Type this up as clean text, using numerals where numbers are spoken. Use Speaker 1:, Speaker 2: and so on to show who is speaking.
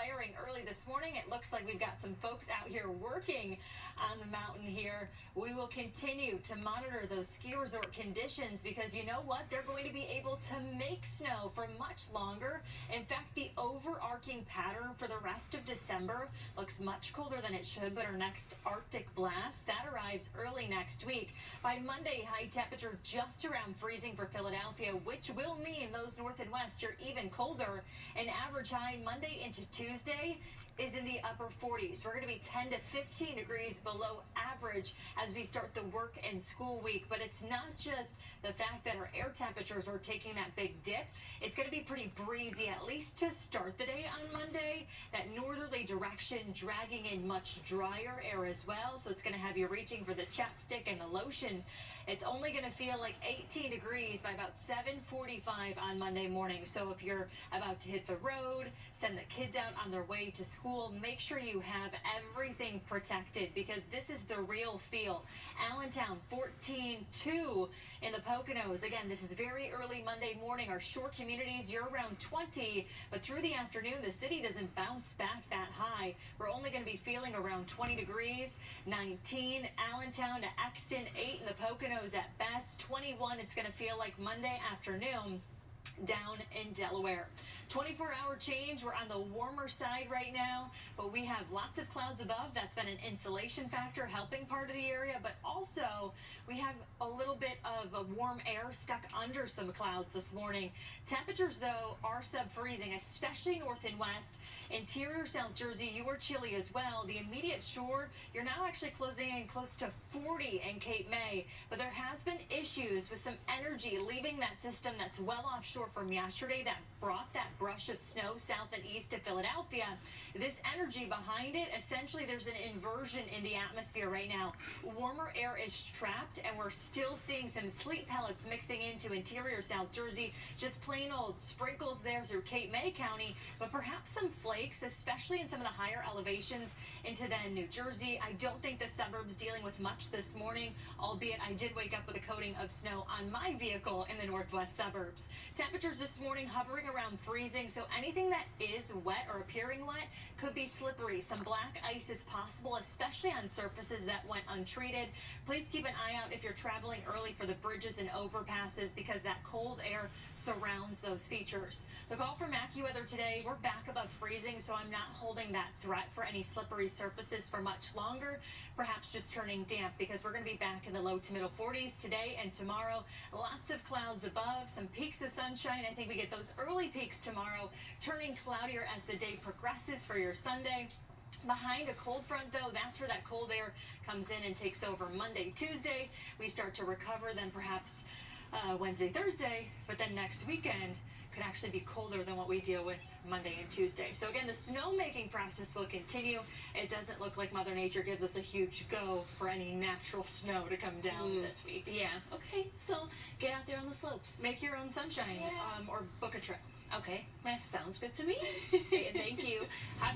Speaker 1: firing early this morning. It looks like we've got some folks out here working on the mountain here. We will continue to monitor those ski resort conditions because you know what? They're going to be able to make snow for much longer. In fact, the overarching pattern for the rest of December looks much colder than it should, but our next Arctic blast, that arrives early next week. By Monday, high temperature just around freezing for Philadelphia, which will mean those north and west are even colder. An average high Monday into Tuesday is in the upper 40s. We're going to be 10 to 15 degrees below average as we start the work and school week. But it's not just the fact that our air temperatures are taking that big dip. It's going to be pretty breezy, at least to start the day on Monday. That northerly direction dragging in much drier air as well. So it's going to have you reaching for the chapstick and the lotion. It's only going to feel like 18 degrees by about 7:45 on Monday morning. So if you're about to hit the road, send the kids out on their way to school, make sure you have everything protected because this is the real feel. Allentown 14-2 in the Poconos. Again, this is very early Monday morning. Our shore communities, you're around 20, but through the afternoon, the city doesn't bounce back that high. We're only going to be feeling around 20 degrees, 19 Allentown to Exton, 8 in the Poconos at best, 21 it's going to feel like Monday afternoon down in Delaware. 24-hour change. We're on the warmer side right now, but we have lots of clouds above. That's been an insulation factor helping part of the area, but also we have a little bit of a warm air stuck under some clouds this morning. Temperatures, though, are sub-freezing, especially north and west. Interior South Jersey, you are chilly as well. The immediate shore, you're now actually closing in close to 40 in Cape May, but there has been issues with some energy leaving that system that's well offshore from yesterday that brought that brush of snow south and east to Philadelphia. This energy behind it, essentially there's an inversion in the atmosphere right now. Warmer air is trapped and we're still seeing some sleet pellets mixing into interior South Jersey, just plain old sprinkles there through Cape May County, but perhaps some flakes, especially in some of the higher elevations into then New Jersey. I don't think the suburbs dealing with much this morning, albeit I did wake up with a coating of snow on my vehicle in the northwest suburbs. Temperatures this morning hovering around freezing, so anything that is wet or appearing wet could be slippery. Some black ice is possible, especially on surfaces that went untreated. Please keep an eye out if you're traveling early for the bridges and overpasses because that cold air surrounds those features. The call from AccuWeather today, we're back above freezing, so I'm not holding that threat for any slippery surfaces for much longer, perhaps just turning damp because we're going to be back in the low to middle 40s today and tomorrow. Lots of clouds above, some peaks of sunshine. I think we get those early peaks tomorrow, turning cloudier as the day progresses for your Sunday. Behind a cold front, though, that's where that cold air comes in and takes over Monday, Tuesday. We start to recover, then perhaps Wednesday, Thursday, but then next weekend could actually be colder than what we deal with Monday and Tuesday. So again, the snowmaking process will continue. It doesn't look like Mother Nature gives us a huge go for any natural snow to come down this week.
Speaker 2: Yeah, okay, so get out there on the slopes.
Speaker 1: Make your own sunshine, or book a trip.
Speaker 2: Okay, that sounds good to me. Thank you. Have an